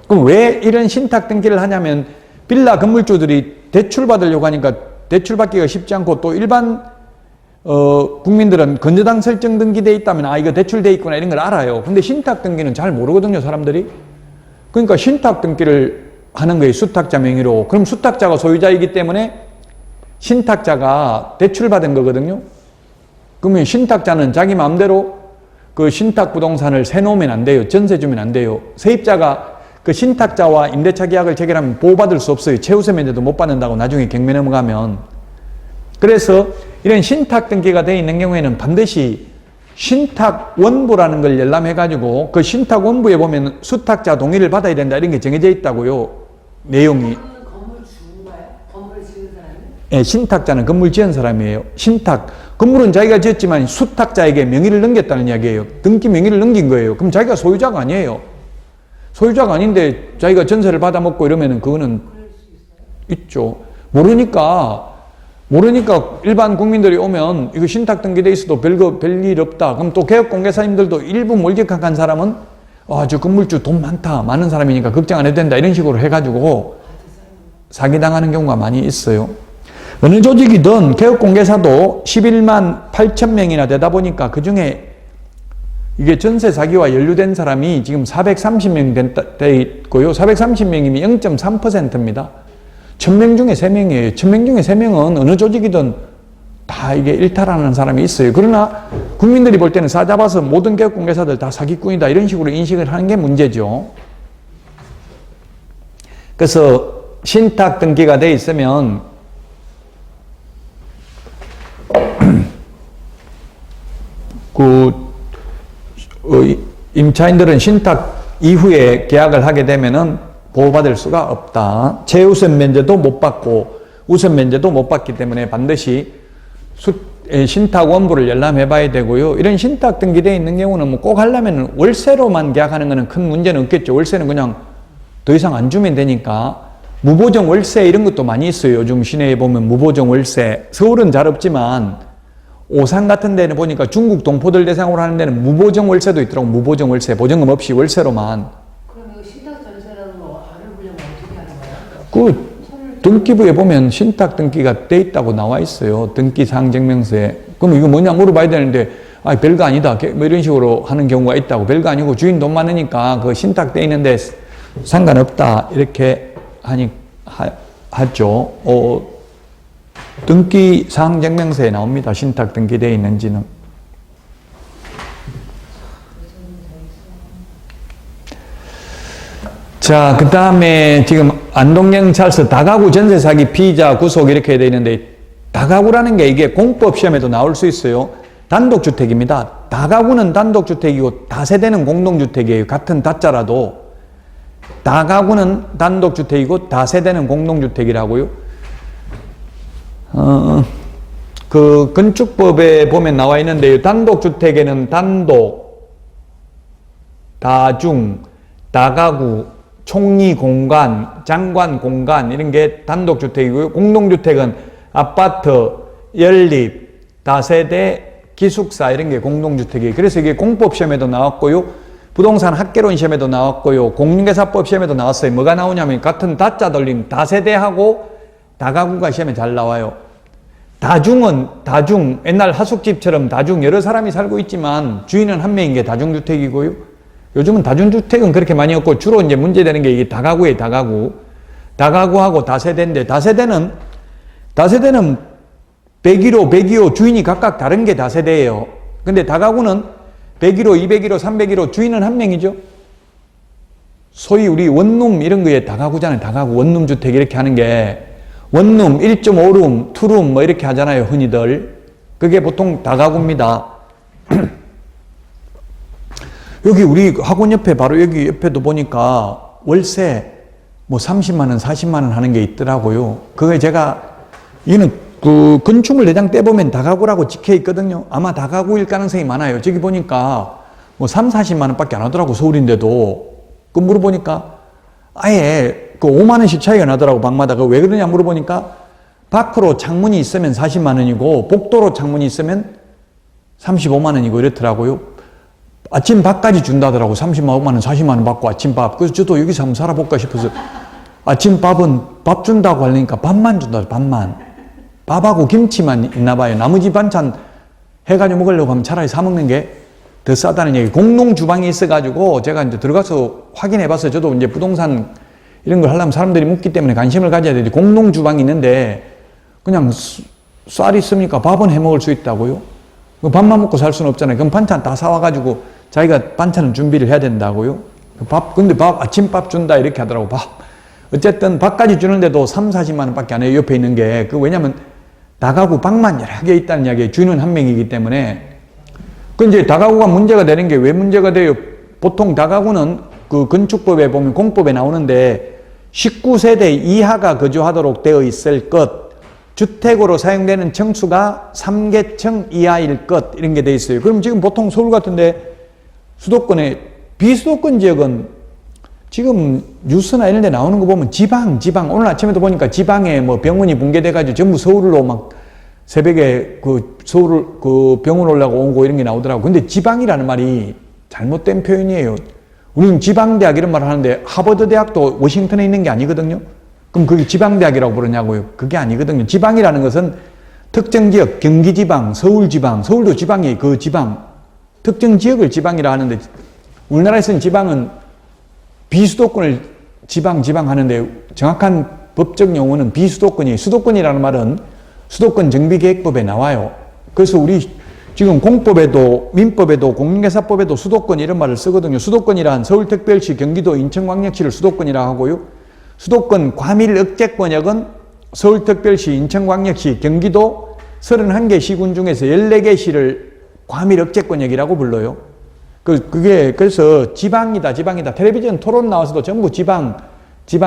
그럼 왜 이런 신탁 등기를 하냐면 빌라 건물주들이 대출 받으려고 하니까 대출 받기가 쉽지 않고, 또 일반 국민들은 건저당 설정 등기돼 있다면 이거 대출돼 있구나 이런 걸 알아요. 근데 신탁 등기는 잘 모르거든요, 사람들이. 그러니까 신탁 등기를 하는 거예요, 수탁자 명의로. 그럼 수탁자가 소유자이기 때문에 신탁자가 대출받은 거거든요. 그러면 신탁자는 자기 마음대로 그 신탁 부동산을 세놓으면 안 돼요. 전세 주면 안 돼요. 세입자가 그 신탁자와 임대차 계약을 체결하면 보호받을 수 없어요. 최우선 면제도 못 받는다고 나중에 경매 넘어가면. 그래서 이런 신탁 등기가 되어 있는 경우에는 반드시 신탁 원부라는 걸 열람해가지고 그 신탁 원부에 보면 수탁자 동의를 받아야 된다 이런 게 정해져 있다고요. 내용이. 예, 신탁자는 건물 지은 사람이에요. 건물은 자기가 지었지만 수탁자에게 명의를 넘겼다는 이야기예요. 등기 명의를 넘긴 거예요. 그럼 자기가 소유자가 아니에요. 소유자가 아닌데 자기가 전세를 받아먹고 이러면은 그거는 있죠. 모르니까 일반 국민들이 오면 이거 신탁 등기돼 있어도 별일 없다. 그럼 또 개업공개사님들도 일부 몰직한 사람은 저 건물주 돈 많은 사람이니까 걱정 안 해도 된다 이런 식으로 해가지고 사기당하는 경우가 많이 있어요. 어느 조직이든 개업공개사도 11만 8천 명이나 되다 보니까 그 중에 이게 전세 사기와 연루된 사람이 지금 430명 돼 있고요. 430명이면 0.3%입니다. 1000명 중에 3명이에요. 1000명 중에 3명은 어느 조직이든 다 이게 일탈하는 사람이 있어요. 그러나 국민들이 볼 때는 싸잡아서 모든 개업공개사들 다 사기꾼이다 이런 식으로 인식을 하는 게 문제죠. 그래서 신탁 등기가 돼 있으면 임차인들은 신탁 이후에 계약을 하게 되면은 보호받을 수가 없다. 최우선 면제도 못 받고 우선 면제도 못 받기 때문에 반드시 신탁 원부를 열람해 봐야 되고요. 이런 신탁 등기되어 있는 경우는 뭐 꼭 하려면 월세로만 계약하는 거는 큰 문제는 없겠죠. 월세는 그냥 더 이상 안 주면 되니까. 무보정 월세 이런 것도 많이 있어요. 요즘 시내에 보면 무보정 월세. 서울은 잘 없지만 오산 같은 데는 보니까 중국 동포들 대상으로 하는 데는 무보정 월세도 있더라고. 무보정 월세. 보증금 없이 월세로만. 그럼 이거 신탁 전세라는 거 알을 보려면 어떻게 하는 거야? 그 등기부에 보면 신탁 등기가 돼 있다고 나와 있어요. 등기사항 증명서에. 그럼 이거 뭐냐 물어봐야 되는데 별거 아니다. 뭐 이런 식으로 하는 경우가 있다고. 별거 아니고 주인 돈 많으니까 그 신탁 돼 있는데 상관없다. 이렇게 하죠. 등기 사항 증명서에 나옵니다. 신탁 등기되어 있는지는. 자, 그 다음에 지금 안동경찰서 다가구 전세 사기 피의자 구속 이렇게 되어 있는데, 다가구라는 게 이게 공법 시험에도 나올 수 있어요. 단독주택입니다. 다가구는 단독주택이고 다세대는 공동주택이에요. 같은 다자라도 다가구는 단독주택이고 다세대는 공동주택이라고요. 그 건축법에 보면 나와 있는데요. 단독주택에는 단독, 다중, 다가구, 총리 공간, 장관 공간 이런 게 단독주택이고요. 공동주택은 아파트, 연립, 다세대, 기숙사 이런 게 공동주택이에요. 그래서 이게 공법 시험에도 나왔고요. 부동산 학개론 시험에도 나왔고요. 공인중개사법 시험에도 나왔어요. 뭐가 나오냐면 같은 다자 돌림 다세대하고 다가구가 시험에 잘 나와요. 다중은 다중, 옛날 하숙집처럼 다중 여러 사람이 살고 있지만 주인은 한 명인 게 다중주택이고요. 요즘은 다중주택은 그렇게 많이 없고 주로 이제 문제되는 게 이게 다가구예요. 다가구. 다가구하고 다세대인데 다세대는 101호, 102호 주인이 각각 다른 게 다세대예요. 근데 다가구는 101호, 201호, 301호 주인은 한 명이죠. 소위 우리 원룸 이런 거에 다가구잖아요. 다가구, 원룸주택 이렇게 하는 게 원룸, 1.5룸, 2룸 뭐 이렇게 하잖아요. 흔히들. 그게 보통 다가구입니다. 여기 우리 학원 옆에 바로 여기 옆에도 보니까 월세 뭐 30만 원, 40만 원 하는 게 있더라고요. 그게 제가 이는 그 건축물 내장 떼보면 다가구라고 찍혀 있거든요. 아마 다가구일 가능성이 많아요. 저기 보니까 뭐 3, 40만 원밖에 안 하더라고. 서울인데도. 그 물어보니까 아예 그 5만 원씩 차이가 나더라고. 방마다. 그 왜 그러냐 물어보니까 밖으로 창문이 있으면 40만 원이고 복도로 창문이 있으면 35만 원이고 이렇더라고요. 아침 밥까지 준다더라고. 35만 원, 40만 원 받고 아침밥. 그래서 저도 여기서 한번 살아볼까 싶어서 아침밥은 밥 준다고 하려니까 밥만 준다. 밥만. 밥하고 김치만 있나 봐요. 나머지 반찬 해가지고 먹으려고 하면 차라리 사 먹는 게 더 싸다는 얘기. 공동 주방이 있어가지고 제가 이제 들어가서 확인해 봤어요. 저도 이제 부동산 이런 걸 하려면 사람들이 묻기 때문에 관심을 가져야 되는데 공동 주방이 있는데 그냥 쌀 있습니까? 밥은 해 먹을 수 있다고요? 밥만 먹고 살 수는 없잖아요. 그럼 반찬 다 사와가지고 자기가 반찬은 준비를 해야 된다고요? 근데 아침밥 준다 이렇게 하더라고. 어쨌든 밥까지 주는데도 3, 40만 원 밖에 안 해요. 옆에 있는 게. 왜냐면 다가구 방만 여러 개 있다는 이야기예요. 주인은 한 명이기 때문에. 그 이제 다가구가 문제가 되는 게 왜 문제가 돼요? 보통 다가구는 그 건축법에 보면 공법에 나오는데 19세대 이하가 거주하도록 되어 있을 것, 주택으로 사용되는 층수가 3개층 이하일 것 이런 게 되어 있어요. 그럼 지금 보통 서울 같은데 수도권에 비수도권 지역은 지금 뉴스나 이런 데 나오는 거 보면 지방 오늘 아침에도 보니까 지방에 뭐 병원이 붕괴돼 가지고 전부 서울로 막 새벽에 그 서울 그 병원 올라고 오고 이런 게 나오더라고. 근데 지방이라는 말이 잘못된 표현이에요. 우리는 지방대학 이런 말을 하는데 하버드 대학도 워싱턴에 있는 게 아니거든요. 그럼 그게 지방대학이라고 부르냐고요. 그게 아니거든요. 지방이라는 것은 특정 지역, 경기지방, 서울지방, 서울도 지방이 그 지방, 특정 지역을 지방이라 하는데 우리나라에서는 지방은 비수도권을 지방 하는데 정확한 법적 용어는 비수도권이에요. 수도권이라는 말은 수도권 정비계획법에 나와요. 그래서 우리 지금 공법에도 민법에도 공인중개사법에도 수도권 이런 말을 쓰거든요. 수도권이란 서울특별시, 경기도, 인천광역시를 수도권이라 하고요. 수도권 과밀 억제권역은 서울특별시, 인천광역시, 경기도 31개 시군 중에서 14개 시를 과밀 억제권역이라고 불러요. 그래서 지방이다. 텔레비전 토론 나와서도 전부 지방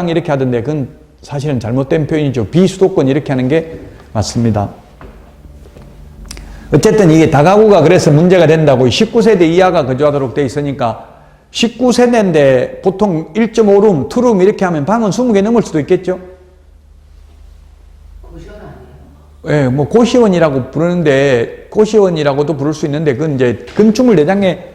이렇게 하던데 그건 사실은 잘못된 표현이죠. 비수도권 이렇게 하는 게 맞습니다. 어쨌든 이게 다가구가 그래서 문제가 된다고 19세대 이하가 거주하도록 돼 있으니까 19세대인데 보통 1.5룸, 2룸 이렇게 하면 방은 20개 넘을 수도 있겠죠? 고시원 아니에요? 예, 뭐 고시원이라고 부르는데 고시원이라고도 부를 수 있는데 그건 이제 건축물 내장에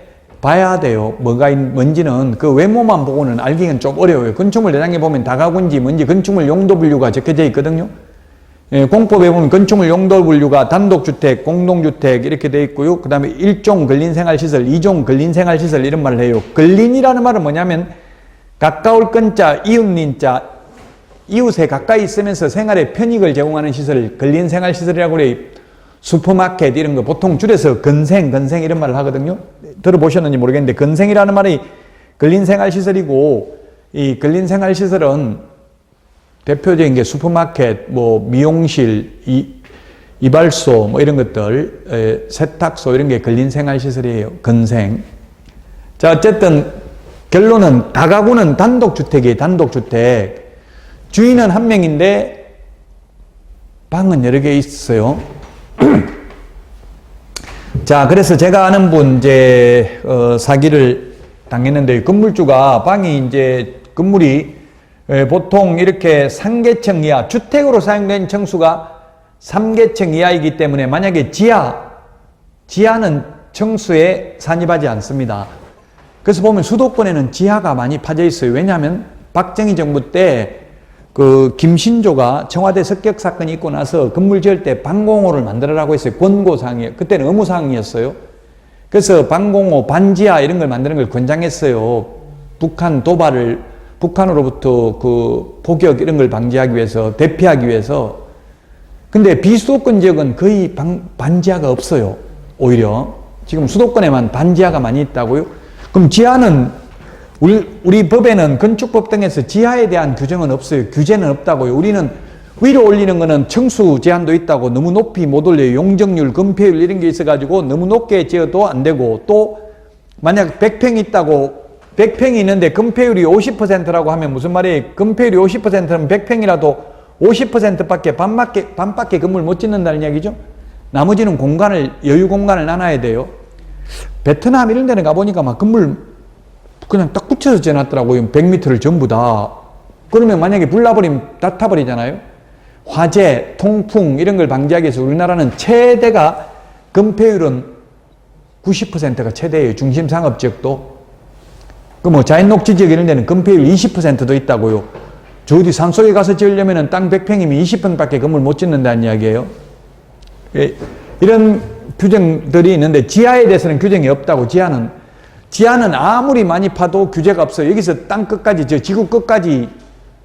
봐야 돼요. 뭔지는 그 외모만 보고는 알기는 좀 어려워요. 건축물 내장에 보면 다가구인지 뭔지 건축물 용도 분류가 적혀져 있거든요. 예, 공법에 보면 건축물 용도 분류가 단독주택, 공동주택 이렇게 돼 있고요. 그 다음에 1종 근린생활시설, 2종 근린생활시설 이런 말을 해요. 근린이라는 말은 뭐냐면 가까울 건자, 이웃린자, 이웃에 가까이 있으면서 생활에 편익을 제공하는 시설, 근린생활시설이라고 그래요. 슈퍼마켓 이런 거 보통 줄여서 근생 이런 말을 하거든요. 들어보셨는지 모르겠는데 근생이라는 말이 근린생활시설이고 이 근린생활시설은 대표적인 게 슈퍼마켓, 뭐 미용실, 이발소 뭐 이런 것들, 세탁소 이런 게 근린생활시설이에요. 근생. 자, 어쨌든 결론은 다가구는 단독주택이에요. 단독주택. 주인은 한 명인데 방은 여러 개 있어요. 자, 그래서 제가 아는 분 이제 사기를 당했는데 건물주가 방이 이제 건물이 보통 이렇게 3계층 이하 주택으로 사용된 층수가 3계층 이하이기 때문에 만약에 지하는 층수에 산입하지 않습니다. 그래서 보면 수도권에는 지하가 많이 파져 있어요. 왜냐하면 박정희 정부 때 그 김신조가 청와대 습격 사건이 있고 나서 건물 지을 때 방공호를 만들으라고 했어요. 권고사항이에요. 그때는 의무사항이었어요. 그래서 방공호, 반지하 이런 걸 만드는 걸 권장했어요. 북한 도발을, 북한으로부터 그 포격 이런 걸 방지하기 위해서, 대피하기 위해서. 근데 비수도권 지역은 거의 반지하가 없어요. 오히려. 지금 수도권에만 반지하가 많이 있다고요? 그럼 지하는 우리 법에는 건축법 등에서 지하에 대한 규정은 없어요. 규제는 없다고요. 우리는 위로 올리는 거는 층수 제한도 있다고 너무 높이 못 올려요. 용적률, 건폐율 이런 게 있어가지고 너무 높게 지어도 안 되고 또 만약 100평이 있다고 100평이 있는데 건폐율이 50%라고 하면 무슨 말이에요? 건폐율이 50%면 100평이라도 50%밖에 반밖에 건물 못 짓는다는 이야기죠. 나머지는 여유 공간을 나눠야 돼요. 베트남 이런 데는 가보니까 막 건물 그냥 딱 붙여서 지어놨더라고요. 100m를 전부 다. 그러면 만약에 불 나버리면 다 타버리잖아요. 화재, 통풍 이런 걸 방지하기 위해서 우리나라는 최대가 건폐율은 90%가 최대예요. 중심 상업 지역도. 그 뭐 자연 녹지 지역 이런 데는 건폐율 20%도 있다고요. 저 어디 산속에 가서 지으려면 땅 100평이면 20평밖에 건물 못 짓는다는 이야기예요. 이런 규정들이 있는데 지하에 대해서는 규정이 없다고. 지하는 아무리 많이 파도 규제가 없어요. 여기서 땅 끝까지,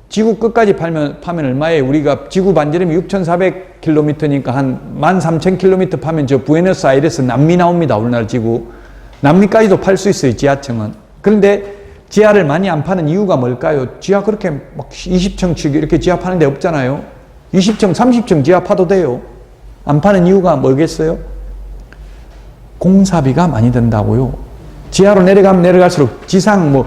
지구 끝까지 파면 얼마예요? 우리가 지구 반지름이 6,400km니까 한 13,000km 파면 저 부에노스아이레스 남미 나옵니다. 우리나라 지구. 남미까지도 팔 수 있어요. 지하층은. 그런데 지하를 많이 안 파는 이유가 뭘까요? 지하 그렇게 막 20층씩 이렇게 지하 파는 데 없잖아요. 20층, 30층 지하 파도 돼요. 안 파는 이유가 뭐겠어요? 공사비가 많이 든다고요. 지하로 내려가면 내려갈수록 지상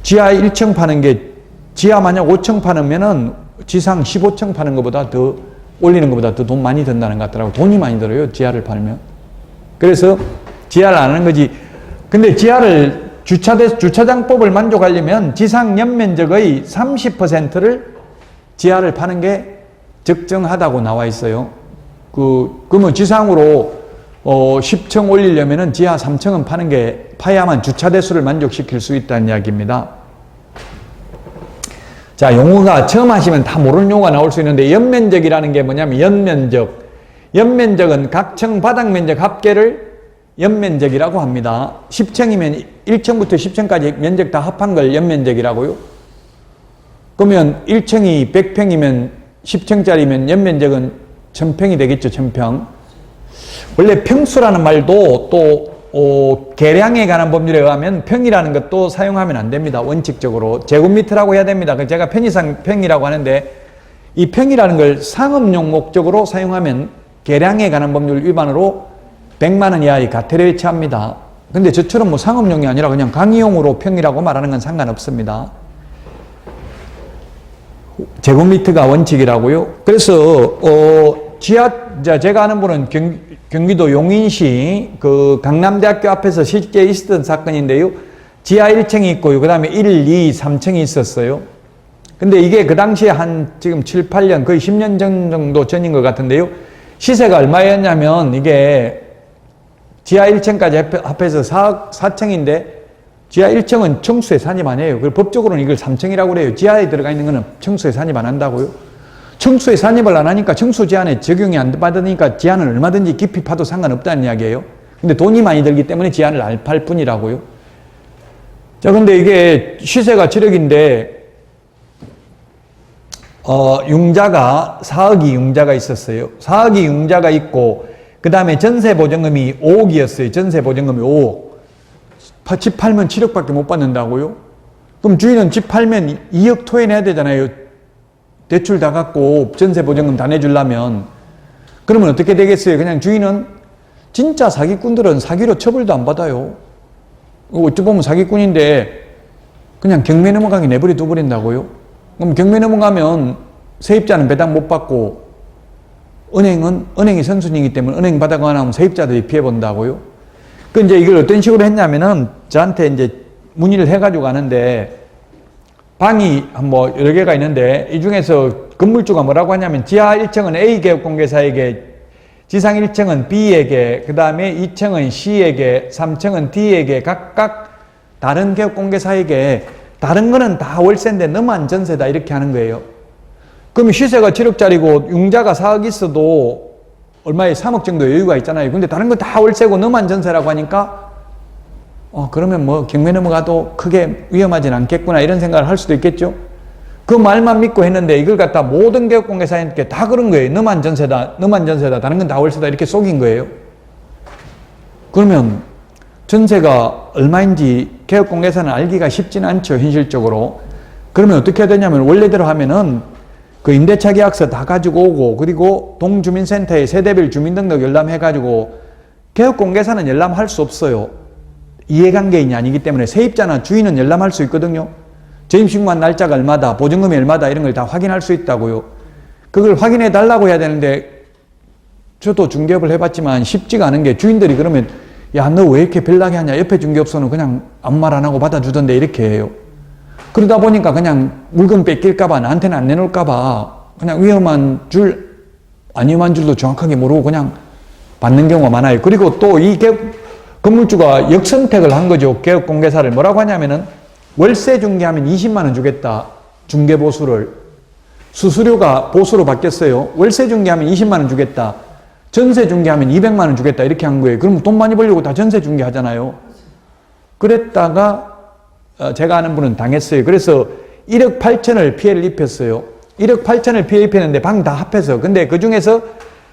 지하 1층 파는 게 지하 만약 5층 파면은 지상 15층 파는 것보다 더 올리는 것보다 더 돈 많이 든다는 것 같더라고요. 돈이 많이 들어요. 지하를 팔면. 그래서 지하를 안 하는 거지. 근데 지하를 주차장법을 만족하려면 지상 연면적의 30%를 지하를 파는 게 적정하다고 나와 있어요. 그러면 지상으로 10층 올리려면은 지하 3층은 파야만 주차 대수를 만족시킬 수 있다는 이야기입니다. 자, 용어가 처음 하시면 다 모르는 용어가 나올 수 있는데 연면적이라는 게 뭐냐면 연면적은 각 층 바닥 면적 합계를 연면적이라고 합니다. 10층이면 1층부터 10층까지 면적 다 합한 걸 연면적이라고요. 그러면 1층이 100평이면 10층짜리면 연면적은 1000평이 되겠죠. 1000평. 원래 평수라는 말도 또 계량에 관한 법률에 의하면 평이라는 것도 사용하면 안 됩니다. 원칙적으로 제곱미터라고 해야 됩니다. 제가 편의상 평이라고 하는데 이 평이라는 걸 상업용 목적으로 사용하면 계량에 관한 법률 위반으로 100만 원 이하의 과태료에 처합니다. 근데 저처럼 뭐 상업용이 아니라 그냥 강의용으로 평이라고 말하는 건 상관없습니다. 제곱미터가 원칙이라고요. 그래서 제가 아는 분은 경기도 용인시 그 강남대학교 앞에서 실제 있었던 사건인데요. 지하 1층이 있고요. 그 다음에 1, 2, 3층이 있었어요. 근데 이게 그 당시에 지금 7, 8년, 거의 10년 정도 전인 것 같은데요. 시세가 얼마였냐면 이게 지하 1층까지 합해서 4층인데 지하 1층은 층수에 산입 안 해요. 그리고 법적으로는 이걸 3층이라고 그래요. 지하에 들어가 있는 거는 층수에 산입 안 한다고요. 층수에 산입을 안 하니까 층수 제한에 적용이 안 받으니까 지하는 얼마든지 깊이 파도 상관없다는 이야기예요. 근데 돈이 많이 들기 때문에 지하를 안 팔 뿐이라고요. 자, 근데 이게 시세가 7억인데 융자가 4억이 융자가 있었어요. 4억이 융자가 있고 그 다음에 전세보증금이 5억이었어요. 전세보증금이 5억. 집 팔면 7억밖에 못 받는다고요? 그럼 주인은 집 팔면 2억 토해내야 되잖아요. 대출 다 갚고 전세 보증금 다 내주려면. 그러면 어떻게 되겠어요? 그냥 주인은 진짜 사기꾼들은 사기로 처벌도 안 받아요. 어찌 보면 사기꾼인데 그냥 경매 넘어가게 내버려 둬버린다고요? 그럼 경매 넘어가면 세입자는 배당 못 받고 은행이 선순위이기 때문에 은행 받아가 나오면 세입자들이 피해본다고요? 그 이제 이걸 어떤 식으로 했냐면은 저한테 이제 문의를 해가지고 가는데 방이 뭐 여러 개가 있는데 이 중에서 건물주가 뭐라고 하냐면 지하 1층은 A 개업공개사에게, 지상 1층은 B에게, 그 다음에 2층은 C에게, 3층은 D에게 각각 다른 개업공개사에게, 다른 거는 다 월세인데 너만 전세다 이렇게 하는 거예요. 그럼 시세가 7억짜리고 융자가 4억 있어도 얼마에 3억 정도 여유가 있잖아요. 근데 다른 거 다 월세고 너만 전세라고 하니까 그러면 뭐 경매 넘어가도 크게 위험하진 않겠구나 이런 생각을 할 수도 있겠죠. 그 말만 믿고 했는데 이걸 갖다 모든 개업공개사님께 다 그런 거예요. 너만 전세다, 너만 전세다, 다른 건 다 월세다 이렇게 속인 거예요. 그러면 전세가 얼마인지 개업공개사는 알기가 쉽지는 않죠, 현실적으로. 그러면 어떻게 해야 되냐면 원래대로 하면은 그 임대차 계약서 다 가지고 오고, 그리고 동주민센터에 세대별 주민등록 열람해가지고, 개업공개사는 열람할 수 없어요. 이해관계인이 아니기 때문에. 세입자나 주인은 열람할 수 있거든요. 재임신고한 날짜가 얼마다, 보증금이 얼마다 이런 걸 다 확인할 수 있다고요. 그걸 확인해 달라고 해야 되는데 저도 중개업을 해봤지만 쉽지가 않은 게, 주인들이 그러면 야, 너 왜 이렇게 별나게 하냐, 옆에 중개업소는 그냥 아무 말 안 하고 받아주던데 이렇게 해요. 그러다 보니까 그냥 물건 뺏길까봐, 나한테는 안 내놓을까봐 그냥 위험한 줄, 안 위험한 줄도 정확하게 모르고 그냥 받는 경우가 많아요. 그리고 또 이 건물주가 역선택을 한 거죠. 개업공개사를 뭐라고 하냐면은 월세 중개하면 20만 원 주겠다. 중개보수를. 수수료가 보수로 바뀌었어요. 월세 중개하면 20만 원 주겠다. 전세 중개하면 200만 원 주겠다. 이렇게 한 거예요. 그럼 돈 많이 벌려고 다 전세 중개하잖아요. 그랬다가 제가 아는 분은 당했어요. 그래서 1억 8천을 피해를 입혔어요. 1억 8천을 피해 입혔는데 방 다 합해서. 근데 그 중에서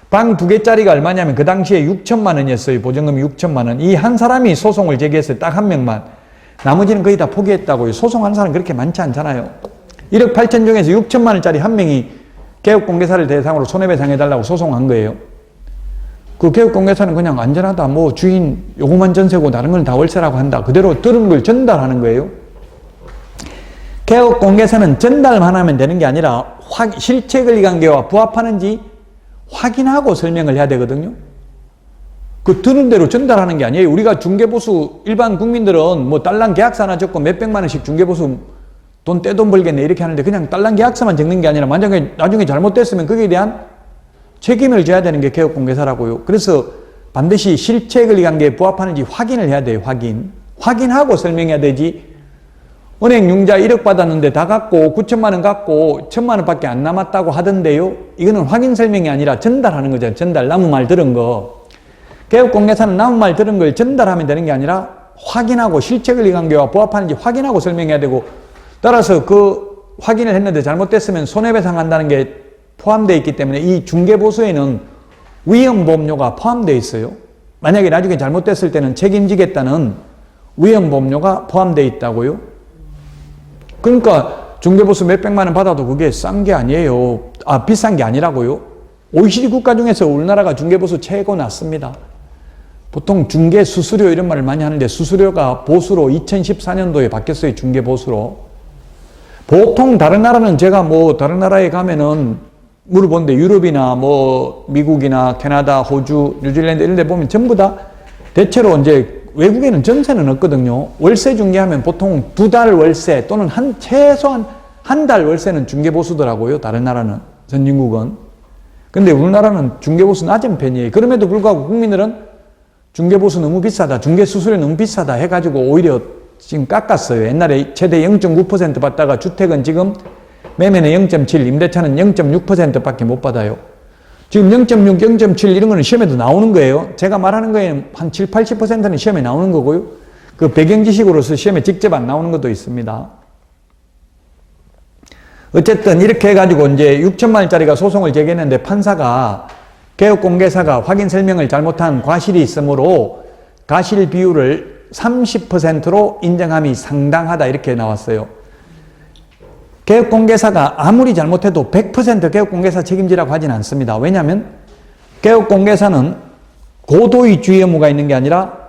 방 2개짜리가 얼마냐면 그 당시에 6천만 원이었어요. 보증금이 6천만 원. 이 한 사람이 소송을 제기했어요. 딱 한 명만. 나머지는 거의 다 포기했다고요. 소송한 사람 그렇게 많지 않잖아요. 1억 8천 중에서 6천만 원짜리 한 명이 개업공개사를 대상으로 손해배상 해달라고 소송한 거예요. 그 개업공개사는 그냥 안전하다, 뭐 주인 요거만 전세고 다른 건 다 월세라고 한다, 그대로 들은 걸 전달하는 거예요. 개업공개사는 전달만 하면 되는 게 아니라 실체권리관계와 부합하는지 확인하고 설명을 해야 되거든요. 그 들은 대로 전달하는 게 아니에요. 우리가 중개보수, 일반 국민들은 뭐 딸랑 계약서 하나 적고 몇백만 원씩 중개보수 돈 떼돈 벌겠네 이렇게 하는데, 그냥 딸랑 계약서만 적는 게 아니라 만약에 나중에 잘못됐으면 거기에 대한 책임을 져야 되는 게 개업공개사라고요. 그래서 반드시 실체권리관계에 부합하는지 확인을 해야 돼요. 확인하고 설명해야 되지. 은행 융자 1억 받았는데 다 갚고 9천만 원 갚고 1천만 원밖에 안 남았다고 하던데요. 이거는 확인 설명이 아니라 전달하는 거잖아요. 전달, 남은 말 들은 거. 개업공개사는 남은 말 들은 걸 전달하면 되는 게 아니라 확인하고 실체권리관계와 부합하는지 확인하고 설명해야 되고, 따라서 그 확인을 했는데 잘못됐으면 손해배상 한다는 게 포함되어 있기 때문에 이 중개보수에는 위험보험료가 포함되어 있어요. 만약에 나중에 잘못됐을 때는 책임지겠다는 위험보험료가 포함되어 있다고요. 그러니까 중개보수 몇백만 원 받아도 그게 싼 게 아니에요. 비싼 게 아니라고요. OECD 국가 중에서 우리나라가 중개보수 최고 낮습니다. 보통 중개 수수료 이런 말을 많이 하는데, 수수료가 보수로 2014년도에 바뀌었어요. 중개보수로. 보통 다른 나라는, 제가 뭐 다른 나라에 가면은 물어보는데 유럽이나 뭐 미국이나 캐나다, 호주, 뉴질랜드 이런 데 보면 전부 다 대체로 이제 외국에는 전세는 없거든요. 월세 중개하면 보통 2달 월세 또는 최소한 한 달 월세는 중개보수더라고요. 다른 나라는, 선진국은. 근데 우리나라는 중개보수 낮은 편이에요. 그럼에도 불구하고 국민들은 중개보수 너무 비싸다, 중개수수료 너무 비싸다 해가지고 오히려 지금 깎았어요. 옛날에 최대 0.9% 받다가 주택은 지금 매매는 0.7, 임대차는 0.6%밖에 못 받아요. 지금 0.6, 0.7 이런 거는 시험에도 나오는 거예요. 제가 말하는 거에는 한 7, 80%는 시험에 나오는 거고요. 그 배경 지식으로서 시험에 직접 안 나오는 것도 있습니다. 어쨌든 이렇게 해가지고 이제 6천만 원짜리가 소송을 제기했는데, 판사가 개업공개사가 확인 설명을 잘못한 과실이 있으므로 가실 비율을 30%로 인정함이 상당하다 이렇게 나왔어요. 개업공개사가 아무리 잘못해도 100% 개업공개사 책임지라고 하진 않습니다. 왜냐하면 개업공개사는 고도의 주의 업무가 있는 게 아니라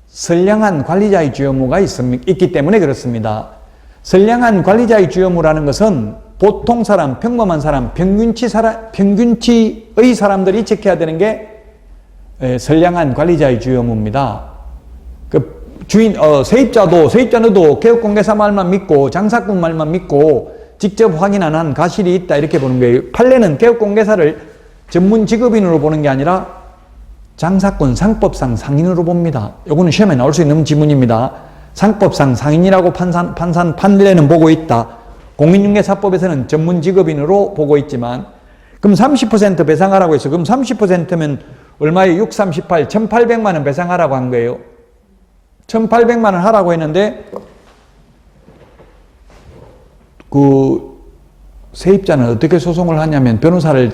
선량한 관리자의 주의 업무가 있기 때문에 그렇습니다. 선량한 관리자의 주의 업무라는 것은 보통 사람, 평범한 사람, 평균치의 사람들이 지켜야 되는 게 선량한 관리자의 주의 업무입니다. 세입자도 개업공개사 말만 믿고 장사꾼 말만 믿고 직접 확인 안 한 가실이 있다 이렇게 보는 거예요. 판례는 개업공개사를 전문 직업인으로 보는 게 아니라 장사꾼 상법상 상인으로 봅니다. 요거는 시험에 나올 수 있는 지문입니다. 상법상 상인이라고 판례는 보고 있다. 공인중개사법에서는 전문 직업인으로 보고 있지만 그럼 30% 배상하라고 해서 그럼 30%면 얼마에 6, 38, 1,800만 원 배상하라고 한 거예요. 1,800만 원 하라고 했는데 그 세입자는 어떻게 소송을 하냐면 변호사를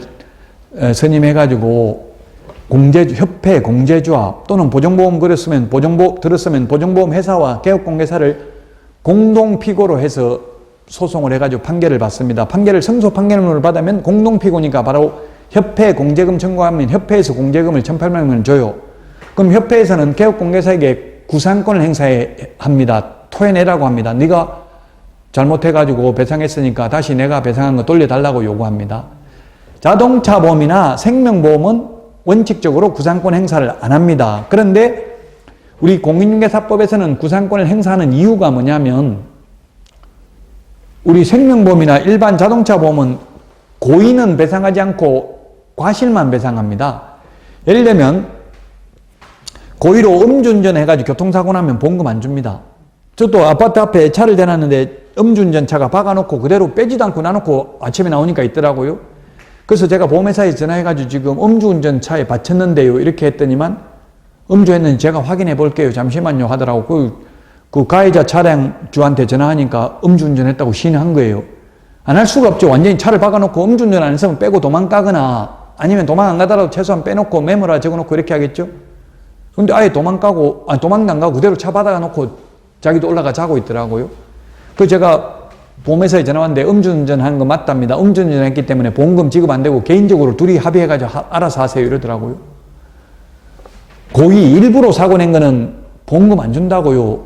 선임해가지고 협회 공제조합 또는 보정보험 들었으면 보정보험 회사와 개업공개사를 공동피고로 해서 소송을 해가지고 판결을 받습니다. 승소 판결문을 받으면 공동피고니까 바로 협회 공제금 청구하면 협회에서 공제금을 1,800만 원 줘요. 그럼 협회에서는 개업공개사에게 구상권을 행사합니다. 토해내라고 합니다. 네가 잘못해가지고 배상했으니까 다시 내가 배상한 거 돌려달라고 요구합니다. 자동차보험이나 생명보험은 원칙적으로 구상권 행사를 안 합니다. 그런데 우리 공인중개사법에서는 구상권을 행사하는 이유가 뭐냐면 우리 생명보험이나 일반 자동차보험은 고의는 배상하지 않고 과실만 배상합니다. 예를 들면 고의로 음주운전 해가지고 교통사고 나면 보험금 안 줍니다. 저도 아파트 앞에 차를 대놨는데 음주운전 차가 박아놓고 그대로 빼지도 않고 놔놓고 아침에 나오니까 있더라고요. 그래서 제가 보험회사에 전화해가지고 지금 음주운전 차에 바쳤는데요 이렇게 했더니만 음주했는지 제가 확인해 볼게요 잠시만요 하더라고. 그 가해자 차량주한테 전화하니까 음주운전 했다고 시인한 거예요. 안 할 수가 없죠. 완전히 차를 박아놓고 음주운전 안 했으면 빼고 도망가거나 아니면 도망 안 가더라도 최소한 빼놓고 메모라 적어놓고 이렇게 하겠죠. 근데 아예 도망도 안 가고 그대로 차 받아가 놓고 자기도 올라가 자고 있더라고요. 그 제가 보험회사에 전화 왔는데 음주운전 하는 거 맞답니다. 음주운전 했기 때문에 보험금 지급 안 되고 개인적으로 둘이 합의해가지고 알아서 하세요 이러더라고요. 고의 일부러 사고 낸 거는 보험금 안 준다고요.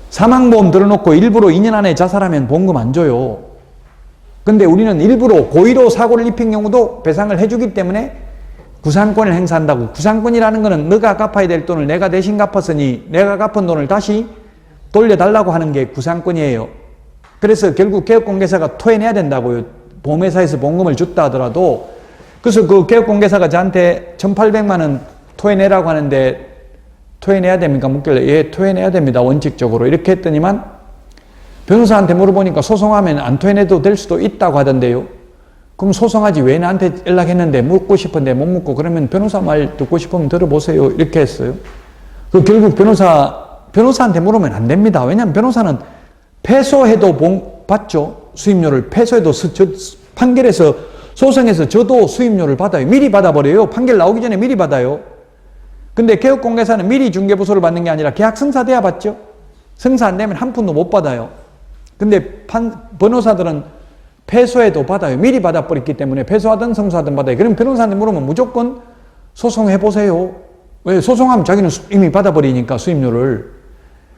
사망보험 들어놓고 일부러 2년 안에 자살하면 보험금 안 줘요. 근데 우리는 일부러 고의로 사고를 입힌 경우도 배상을 해주기 때문에 구상권을 행사한다고. 구상권이라는 거는 너가 갚아야 될 돈을 내가 대신 갚았으니 내가 갚은 돈을 다시 돌려달라고 하는 게 구상권이에요. 그래서 결국 개업공개사가 토해내야 된다고요. 보험회사에서 보험금을 줬다 하더라도. 그래서 그 개업공개사가 저한테 1,800만 원 토해내라고 하는데 토해내야 됩니까? 묻길래 예 토해내야 됩니다. 원칙적으로. 이렇게 했더니만 변호사한테 물어보니까 소송하면 안 토해내도 될 수도 있다고 하던데요. 그럼 소송하지 왜 나한테 연락했는데 묻고 싶은데 못 묻고 그러면 변호사 말 듣고 싶으면 들어보세요 이렇게 했어요. 그 결국 변호사한테 물으면 안 됩니다. 왜냐하면 변호사는 패소해도 받죠. 수임료를 패소해도 판결에서 소송에서 저도 수임료를 받아요. 미리 받아버려요. 판결 나오기 전에 미리 받아요. 근데 개업공개사는 미리 중개보수를 받는 게 아니라 계약 성사돼야 받죠. 성사 안 되면 한 푼도 못 받아요. 근데 변호사들은 패소해도 받아요. 미리 받아버렸기 때문에 패소하든 성소하든 받아요. 그럼 변호사한테 물으면 무조건 소송해보세요. 왜? 소송하면 자기는 이미 받아버리니까 수임료를.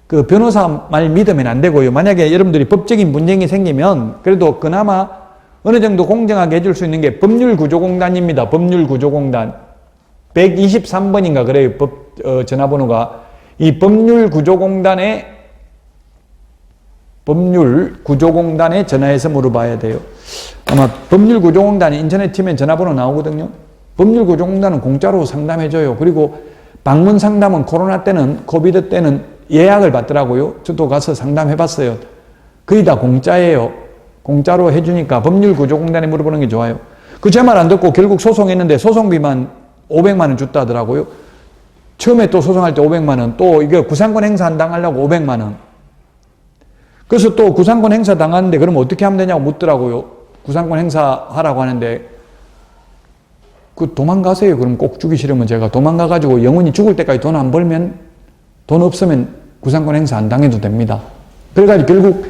그 변호사 말 믿으면 안 되고요. 만약에 여러분들이 법적인 문제가 생기면 그래도 그나마 어느 정도 공정하게 해줄 수 있는 게 법률구조공단입니다. 법률구조공단. 123번인가 그래요. 전화번호가. 이 법률구조공단에 전화해서 물어봐야 돼요. 아마 법률구조공단이 인터넷 치면 전화번호 나오거든요. 법률구조공단은 공짜로 상담해줘요. 그리고 방문 상담은 코로나 때는, 코비드 때는 예약을 받더라고요. 저도 가서 상담해봤어요. 거의 다 공짜예요. 공짜로 해주니까 법률구조공단에 물어보는 게 좋아요. 그 제 말 안 듣고 결국 소송했는데 소송비만 500만 원 줬다 하더라고요. 처음에 또 소송할 때 500만 원, 또 이게 구상권 행사 안 당하려고 500만 원. 그래서 또 구상권 행사 당하는데 그럼 어떻게 하면 되냐고 묻더라고요. 구상권 행사 하라고 하는데 그 도망가세요. 그럼 꼭 주기 싫으면 제가 도망가가지고 영원히 죽을 때까지 돈 안 벌면 돈 없으면 구상권 행사 안 당해도 됩니다. 그래가지고 결국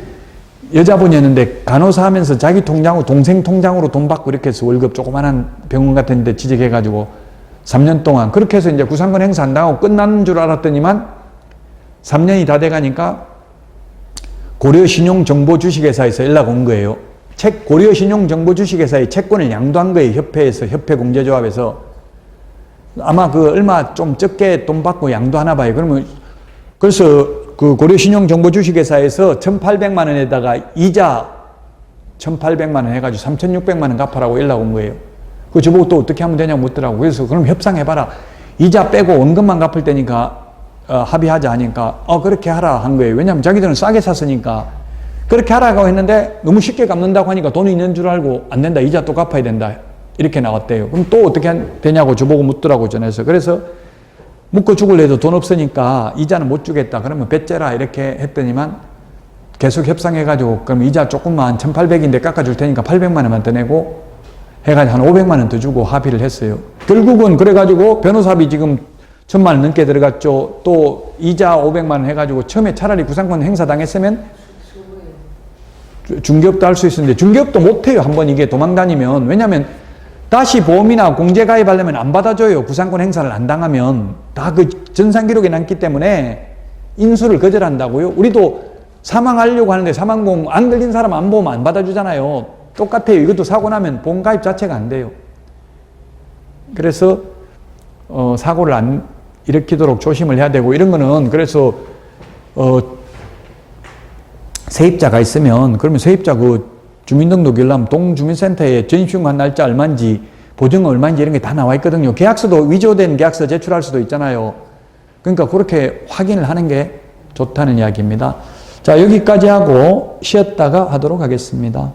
여자분이었는데 간호사 하면서 자기 통장으로 동생 통장으로 돈 받고 이렇게 해서 월급 조그만한 병원 같은 데 취직해가지고 3년 동안 그렇게 해서 이제 구상권 행사 안 당하고 끝난 줄 알았더니만 3년이 다 돼가니까 고려신용정보주식회사에서 연락 온 거예요. 고려신용정보주식회사의 채권을 양도한 거예요. 협회에서, 협회공제조합에서. 아마 그 얼마 좀 적게 돈 받고 양도하나 봐요. 그러면, 그래서 그 고려신용정보주식회사에서 1,800만 원에다가 이자 1,800만 원 해가지고 3,600만 원 갚아라고 연락 온 거예요. 그 저보고 또 어떻게 하면 되냐고 묻더라고. 그래서 그럼 협상해봐라. 이자 빼고 원금만 갚을 테니까 합의하자 하니까 그렇게 하라 한 거예요. 왜냐하면 자기들은 싸게 샀으니까 그렇게 하라고 했는데 너무 쉽게 갚는다고 하니까 돈이 있는 줄 알고 안 된다. 이자 또 갚아야 된다. 이렇게 나왔대요. 그럼 또 어떻게 되냐고 저보고 묻더라고 전해서. 그래서 묶어 죽을래 해도 돈 없으니까 이자는 못 주겠다. 그러면 배째라 이렇게 했더니만 계속 협상해가지고 그럼 이자 조금만 1,800인데 깎아줄 테니까 800만 원만 더 내고 해가지고 한 500만 원 더 주고 합의를 했어요. 결국은 그래가지고 변호사비 지금 1,000만 원 넘게 들어갔죠. 또 이자 500만 원 해가지고 처음에 차라리 구상권 행사 당했으면 중개업도 할 수 있었는데 중개업도 못해요. 한번 이게 도망다니면. 왜냐하면 다시 보험이나 공제 가입하려면 안 받아줘요. 구상권 행사를 안 당하면. 다 그 전산기록에 남기 때문에 인수를 거절한다고요. 우리도 사망하려고 하는데 사망보험 안 걸린 사람 안 보면 안 받아주잖아요. 똑같아요. 이것도 사고 나면 보험 가입 자체가 안 돼요. 그래서 사고를 안 일으키도록 조심을 해야 되고 이런 거는 그래서 세입자가 있으면 그러면 세입자 그 주민등록 열람 동주민센터에 전입신고한 날짜 얼마인지 보증금 얼마인지 이런 게 다 나와 있거든요. 계약서도 위조된 계약서 제출할 수도 있잖아요. 그러니까 그렇게 확인을 하는 게 좋다는 이야기입니다. 자, 여기까지 하고 쉬었다가 하도록 하겠습니다.